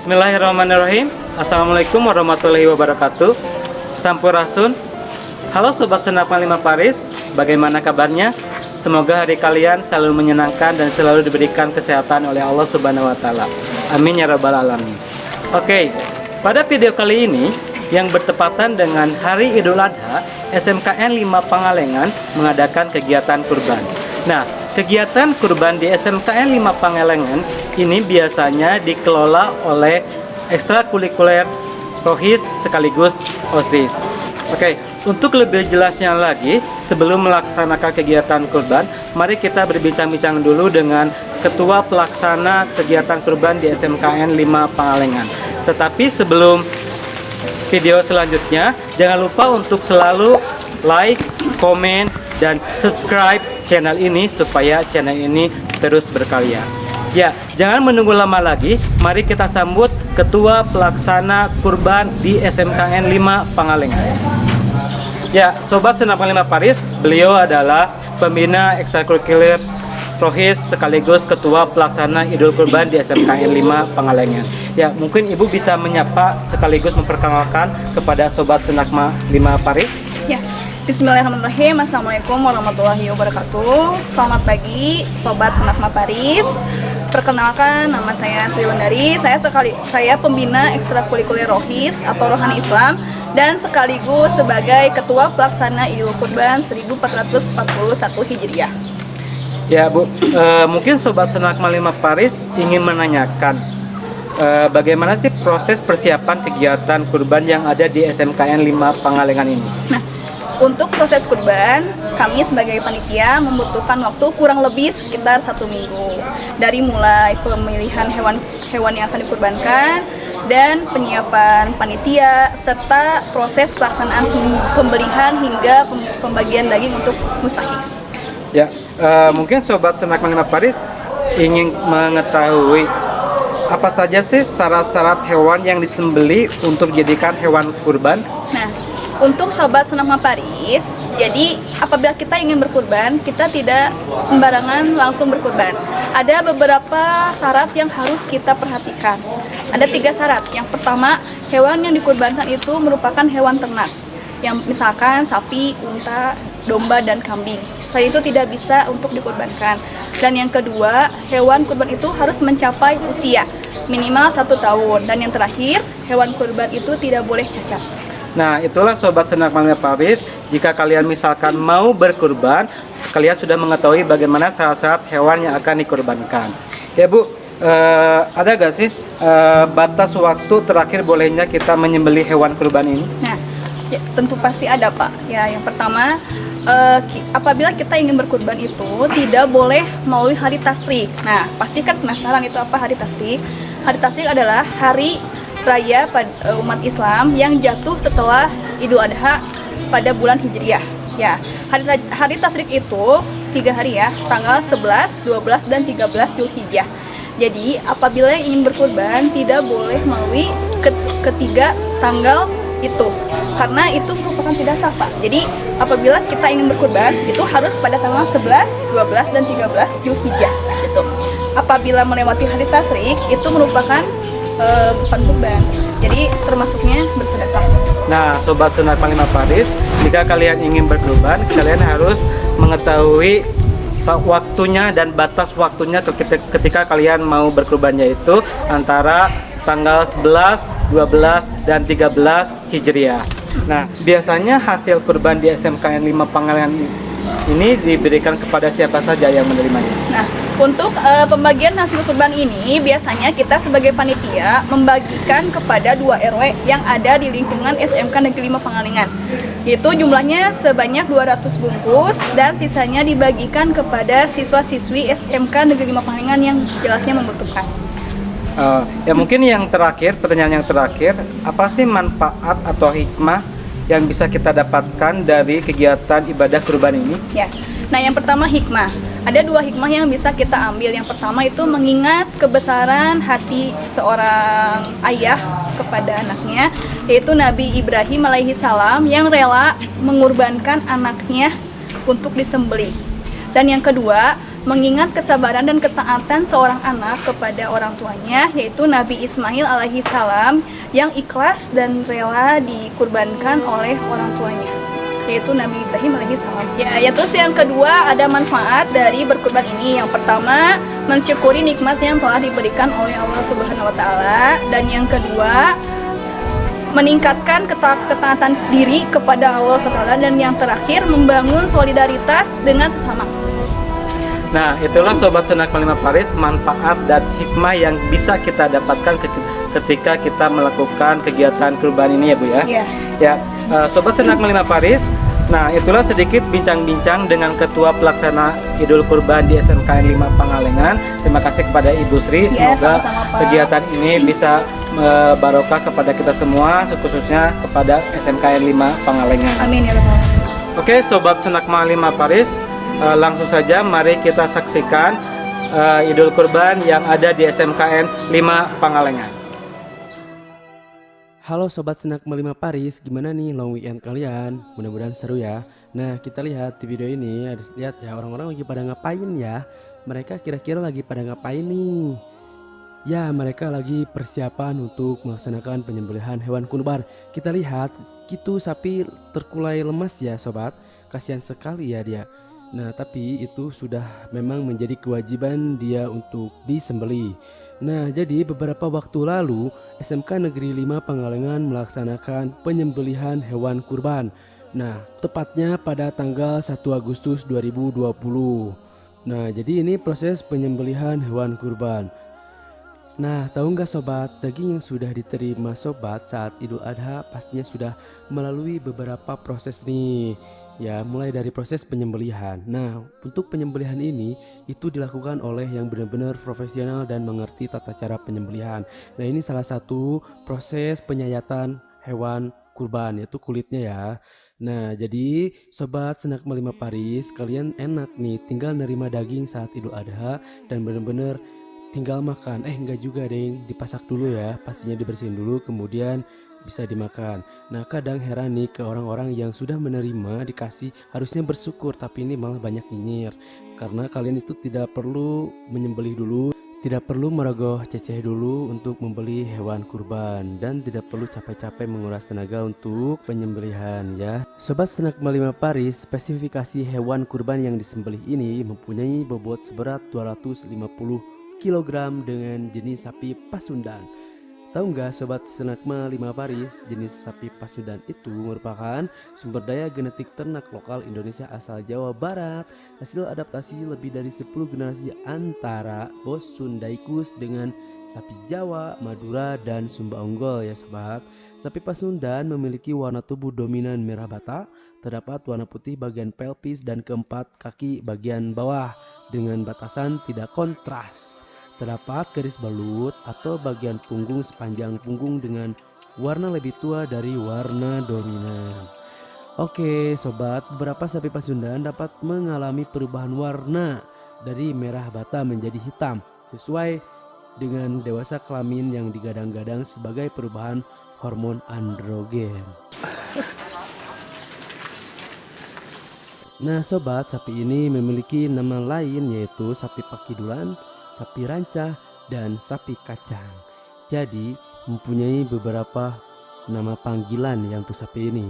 Bismillahirrahmanirrahim. Assalamualaikum warahmatullahi wabarakatuh. Sampurasun. Halo Sobat Senak 5 Paris, bagaimana kabarnya? Semoga hari kalian selalu menyenangkan dan selalu diberikan kesehatan oleh Allah Subhanahu wa Ta'ala. Amin ya Rabbal Alamin. Oke, pada video kali ini yang bertepatan dengan Hari Idul Adha, SMKN 5 Pangalengan mengadakan kegiatan kurban. Nah, kegiatan kurban di SMKN 5 Pangalengan ini biasanya dikelola oleh ekstrakurikuler Rohis sekaligus OSIS. Oke, untuk lebih jelasnya lagi, sebelum melaksanakan kegiatan kurban, mari kita berbincang-bincang dulu dengan Ketua Pelaksana Kegiatan Kurban di SMKN 5 Pangalengan. Tetapi sebelum video selanjutnya, jangan lupa untuk selalu like, komen, dan subscribe channel ini supaya channel ini terus berkarya. Ya, jangan menunggu lama lagi, mari kita sambut Ketua Pelaksana Kurban di SMKN 5 Pangalengan. Ya, Sobat Senak 5 Paris, beliau adalah pembina ekstrakurikuler Rohis sekaligus Ketua Pelaksana Idul Kurban di SMKN 5 Pangalengan. Ya, mungkin Ibu bisa menyapa sekaligus memperkenalkan kepada Sobat Senak 5 Paris. Ya, Bismillahirrahmanirrahim. Assalamualaikum warahmatullahi wabarakatuh. Selamat pagi, Sobat Senak 5 Paris. Perkenalkan, nama saya Sri Wendari. Saya pembina ekstrakurikuler Rohis atau Rohani Islam dan sekaligus sebagai Ketua Pelaksana Idul Kurban 1441 Hijriah. Ya Bu, mungkin Sobat Senak 5 Paris ingin menanyakan bagaimana sih proses persiapan kegiatan kurban yang ada di SMKN 5 Pangalengan ini? Nah, untuk proses kurban, kami sebagai panitia membutuhkan waktu kurang lebih sekitar 1 minggu. Dari mulai pemilihan hewan yang akan dikurbankan dan penyiapan panitia serta proses pelaksanaan pembelian hingga pembagian daging untuk mustahik. Ya, mungkin Sobat Senak 5 Paris ingin mengetahui apa saja sih syarat-syarat hewan yang disembeli untuk dijadikan hewan kurban? Nah, untuk Sobat Senak 5 Paris, jadi apabila kita ingin berkurban, kita tidak sembarangan langsung berkurban. Ada beberapa syarat yang harus kita perhatikan. Ada 3 syarat. Yang pertama, hewan yang dikurbankan itu merupakan hewan ternak, yang misalkan sapi, unta, domba, dan kambing. Selain itu tidak bisa untuk dikurbankan. Dan yang kedua, hewan kurban itu harus mencapai usia minimal 1 tahun. Dan yang terakhir, hewan kurban itu tidak boleh cacat. Nah, itulah Sobat Senak 5 Paris. Jika kalian misalkan mau berkurban, kalian sudah mengetahui bagaimana syarat-syarat hewan yang akan dikurbankan. Ya Bu, ada gak sih batas waktu terakhir bolehnya kita menyembelih hewan kurban ini? Nah, ya, tentu pasti ada Pak. Ya, yang pertama, apabila kita ingin berkurban itu tidak boleh melalui hari tasyrik. Nah, pasti kan penasaran itu apa hari tasyrik? Hari tasyrik adalah hari raya umat Islam yang jatuh setelah Idul Adha pada bulan Hijriah. Ya, hari tasyrik itu 3 hari ya, tanggal 11, 12, dan 13 Zulhijjah. Jadi, apabila ingin berkurban tidak boleh melalui ketiga tanggal itu, karena itu merupakan tidak sah Pak. Jadi, apabila kita ingin berkurban itu harus pada tanggal 11, 12, dan 13 Zulhijjah gitu. Apabila melewati hari tasyrik itu merupakan bukan kurban, jadi termasuknya bersedekah. Nah, Sobat Senak 5 Paris, jika kalian ingin berkurban, kalian harus mengetahui waktunya dan batas waktunya ketika kalian mau berkurban, yaitu antara tanggal 11, 12, dan 13 Hijriah. Nah, biasanya hasil kurban di SMKN 5 Pangalengan ini diberikan kepada siapa saja yang menerimanya? Nah, untuk pembagian hasil kurban ini biasanya kita sebagai panitia membagikan kepada 2 RW yang ada di lingkungan SMK Negeri 5 Pangalengan. Itu jumlahnya sebanyak 200 bungkus dan sisanya dibagikan kepada siswa-siswi SMK Negeri 5 Pangalengan yang jelasnya membutuhkan. Ya mungkin yang terakhir, pertanyaan yang terakhir, apa sih manfaat atau hikmah yang bisa kita dapatkan dari kegiatan ibadah kurban ini? Ya, nah yang pertama hikmah. Ada 2 hikmah yang bisa kita ambil. Yang pertama itu mengingat kebesaran hati seorang ayah kepada anaknya, yaitu Nabi Ibrahim alaihi salam yang rela mengorbankan anaknya untuk disembelih. Dan yang kedua, mengingat kesabaran dan ketaatan seorang anak kepada orang tuanya, yaitu Nabi Ismail alaihi salam yang ikhlas dan rela dikurbankan oleh orang tuanya, yaitu Nabi Ibrahim alaihi salam. Ya, terus yang kedua ada manfaat dari berkurban ini. Yang pertama, mensyukuri nikmat yang telah diberikan oleh Allah Subhanahu wa taala, dan yang kedua, meningkatkan ketaatan diri kepada Allah SWT, dan yang terakhir membangun solidaritas dengan sesama. Nah, itulah Sobat Senak Melima Paris, manfaat dan hikmah yang bisa kita dapatkan ketika kita melakukan kegiatan kurban ini ya Bu ya. Iya. Ya, Sobat Senak Melima Paris, nah itulah sedikit bincang-bincang dengan Ketua Pelaksana Idul Kurban di SMKN 5 Pangalengan. Terima kasih kepada Ibu Sri, Ya, semoga sama-sama, Pak. kegiatan ini bisa barokah kepada kita semua, khususnya kepada SMKN 5 Pangalengan. Amin ya rabbal alamin. Oke, Sobat Senak Melima Paris, langsung saja mari kita saksikan Idul Kurban yang ada di SMKN 5 Pangalengan. Halo Sobat Senak Melima Paris, gimana nih long weekend kalian? Mudah-mudahan seru ya. Nah, kita lihat di video ini, harus lihat ya orang-orang lagi pada ngapain ya. Mereka kira-kira lagi pada ngapain nih? Ya, mereka lagi persiapan untuk melaksanakan penyembelihan hewan kurban. Kita lihat, itu sapi terkulai lemas ya sobat. Kasihan sekali ya dia. Nah, tapi itu sudah memang menjadi kewajiban dia untuk disembelih. Nah, jadi beberapa waktu lalu SMK Negeri 5 Pangalengan melaksanakan penyembelihan hewan kurban. Nah, tepatnya pada tanggal 1 Agustus 2020. Nah, jadi ini proses penyembelihan hewan kurban. Nah, tahu nggak sobat, daging yang sudah diterima sobat saat Idul Adha pastinya sudah melalui beberapa proses nih. Ya, mulai dari proses penyembelihan. Nah, untuk penyembelihan ini itu dilakukan oleh yang benar-benar profesional dan mengerti tata cara penyembelihan. Nah, ini salah satu proses penyayatan hewan kurban, yaitu kulitnya ya. Nah, jadi sobat Senak Melima Paris, kalian enak nih tinggal nerima daging saat Idul Adha dan benar-benar tinggal makan. Enggak juga deng, dipasak dulu ya, pastinya dibersihin dulu kemudian bisa dimakan. Nah, kadang heran nih ke orang-orang yang sudah menerima dikasih, harusnya bersyukur tapi ini malah banyak nyinyir. Karena kalian itu tidak perlu menyembelih dulu, tidak perlu merogoh ceceh dulu untuk membeli hewan kurban, dan tidak perlu capek-capek menguras tenaga untuk penyembelihan ya. Sobat Senak Melima Paris, spesifikasi hewan kurban yang disembelih ini mempunyai bobot seberat 250 kg dengan jenis sapi Pasundan. Tahu nggak Sobat Senak Melima Paris, jenis sapi Pasundan itu merupakan sumber daya genetik ternak lokal Indonesia asal Jawa Barat, hasil adaptasi lebih dari 10 generasi antara Bos Sundaikus dengan sapi Jawa, Madura, dan Sumba Unggul ya sobat. Sapi Pasundan memiliki warna tubuh dominan merah bata, terdapat warna putih bagian pelvis dan keempat kaki bagian bawah dengan batasan tidak kontras. Terdapat garis balut atau bagian punggung sepanjang punggung dengan warna lebih tua dari warna dominan. Oke sobat, beberapa sapi Pasundan dapat mengalami perubahan warna dari merah bata menjadi hitam sesuai dengan dewasa kelamin yang digadang-gadang sebagai perubahan hormon androgen. Nah sobat, sapi ini memiliki nama lain yaitu sapi pakidulan, sapi ranca, dan sapi kacang. Jadi mempunyai beberapa nama panggilan yang untuk sapi ini.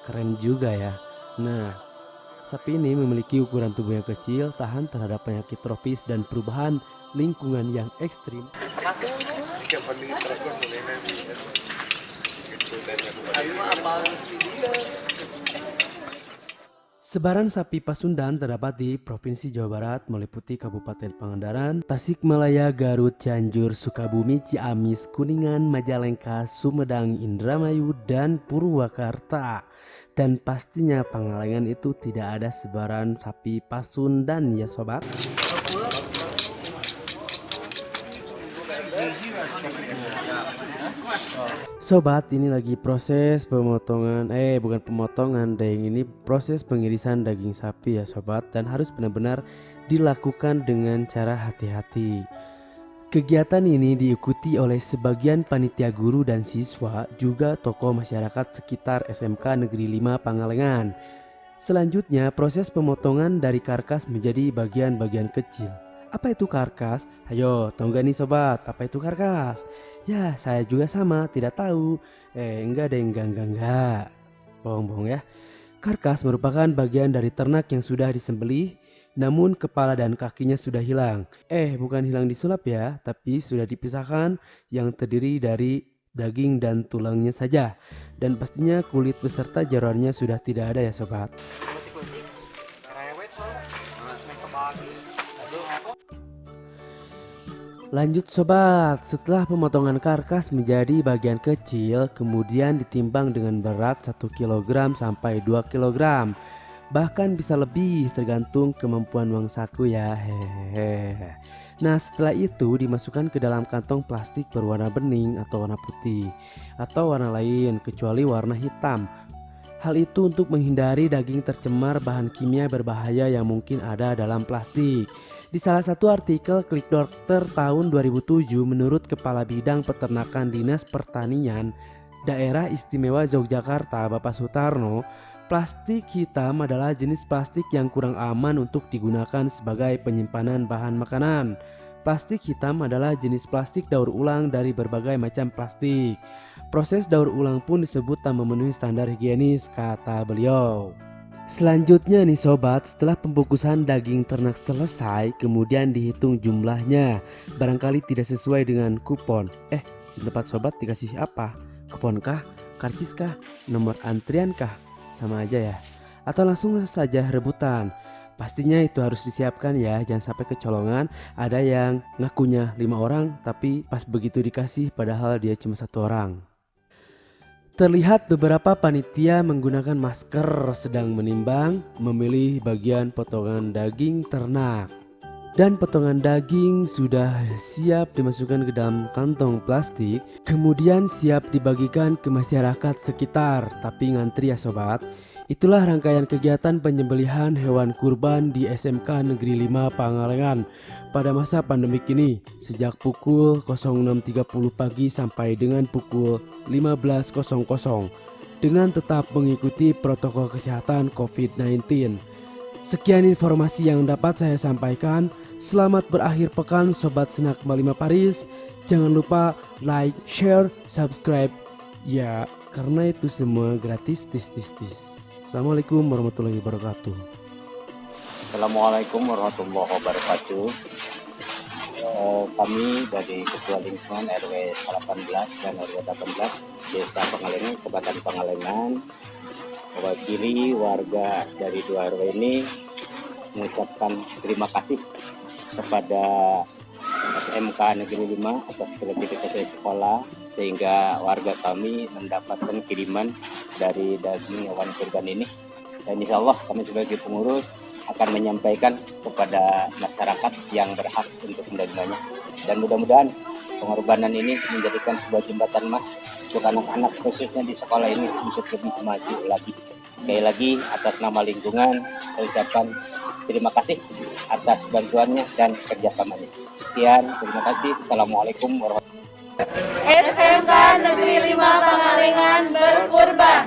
Keren juga ya. Nah, sapi ini memiliki ukuran tubuh yang kecil, tahan terhadap penyakit tropis dan perubahan lingkungan yang ekstrim. Sebaran sapi Pasundan terdapat di Provinsi Jawa Barat meliputi Kabupaten Pangandaran, Tasikmalaya, Garut, Cianjur, Sukabumi, Ciamis, Kuningan, Majalengka, Sumedang, Indramayu, dan Purwakarta. Dan pastinya Pangalengan itu tidak ada sebaran sapi Pasundan ya sobat. Sobat, ini lagi proses pemotongan, bukan pemotongan daging, ini proses pengirisan daging sapi ya sobat, dan harus benar-benar dilakukan dengan cara hati-hati. Kegiatan ini diikuti oleh sebagian panitia guru dan siswa, juga tokoh masyarakat sekitar SMK Negeri 5 Pangalengan. Selanjutnya, proses pemotongan dari karkas menjadi bagian-bagian kecil. Apa itu karkas? Ayo, tahu gak nih sobat, apa itu karkas? Ya, saya juga sama, tidak tahu. Enggak deh, enggak. Bohong-bohong ya. Karkas merupakan bagian dari ternak yang sudah disembelih, namun kepala dan kakinya sudah hilang. Bukan hilang disulap ya, tapi sudah dipisahkan yang terdiri dari daging dan tulangnya saja. Dan pastinya kulit beserta jeroannya sudah tidak ada ya sobat. Lanjut sobat, setelah pemotongan karkas menjadi bagian kecil, kemudian ditimbang dengan berat 1 kg sampai 2 kg. Bahkan bisa lebih tergantung kemampuan uang saku ya. Hehehe. Nah, setelah itu dimasukkan ke dalam kantong plastik berwarna bening atau warna putih atau warna lain kecuali warna hitam. Hal itu untuk menghindari daging tercemar bahan kimia berbahaya yang mungkin ada dalam plastik. Di salah satu artikel Klik Dokter tahun 2007, menurut Kepala Bidang Peternakan Dinas Pertanian Daerah Istimewa Yogyakarta, Bapak Sutarno, plastik hitam adalah jenis plastik yang kurang aman untuk digunakan sebagai penyimpanan bahan makanan. Plastik hitam adalah jenis plastik daur ulang dari berbagai macam plastik. Proses daur ulang pun disebut tak memenuhi standar higienis, kata beliau. Selanjutnya nih sobat, setelah pembungkusan daging ternak selesai, kemudian dihitung jumlahnya. Barangkali tidak sesuai dengan kupon. Di tempat sobat dikasih apa? Kupon kah? Karcis kah? Nomor antrian kah? Sama aja ya. Atau langsung saja rebutan. Pastinya itu harus disiapkan ya, jangan sampai kecolongan. Ada yang ngakunya 5 orang, tapi pas begitu dikasih padahal dia cuma 1 orang. Terlihat beberapa panitia menggunakan masker sedang menimbang, memilih bagian potongan daging ternak. Dan potongan daging sudah siap dimasukkan ke dalam kantong plastik, kemudian siap dibagikan ke masyarakat sekitar, tapi ngantri ya sobat. Itulah rangkaian kegiatan penyembelihan hewan kurban di SMK Negeri 5 Pangalengan pada masa pandemik ini, sejak pukul 06.30 pagi sampai dengan pukul 15.00 dengan tetap mengikuti protokol kesehatan COVID-19. Sekian informasi yang dapat saya sampaikan. Selamat berakhir pekan Sobat Senak 45 Paris. Jangan lupa like, share, subscribe. Ya, karena itu semua gratis. Assalamualaikum warahmatullahi wabarakatuh. Assalamualaikum warahmatullahi wabarakatuh. Kami dari Ketua Lingkungan RW 18 dan RW 18 Desa Pangalengan, Kabupaten Pangalengan, mewakili warga dari 2 RW ini mengucapkan terima kasih kepada SMK Negeri 5 atas kreativitas sekolah sehingga warga kami mendapatkan kiriman dari daging hewan kurban ini, dan insya Allah kami sebagai pengurus akan menyampaikan kepada masyarakat yang berhak untuk menerimanya, dan mudah-mudahan pengorbanan ini menjadikan sebuah jembatan emas untuk anak-anak khususnya di sekolah ini untuk lebih maju lagi. Sekali lagi atas nama lingkungan saya ucapkan terima kasih atas bantuannya dan kerjasamanya. Sekian, terima kasih. Assalamualaikum warahmatullahi wabarakatuh. SMK Negeri 5 Pangalengan berkurban.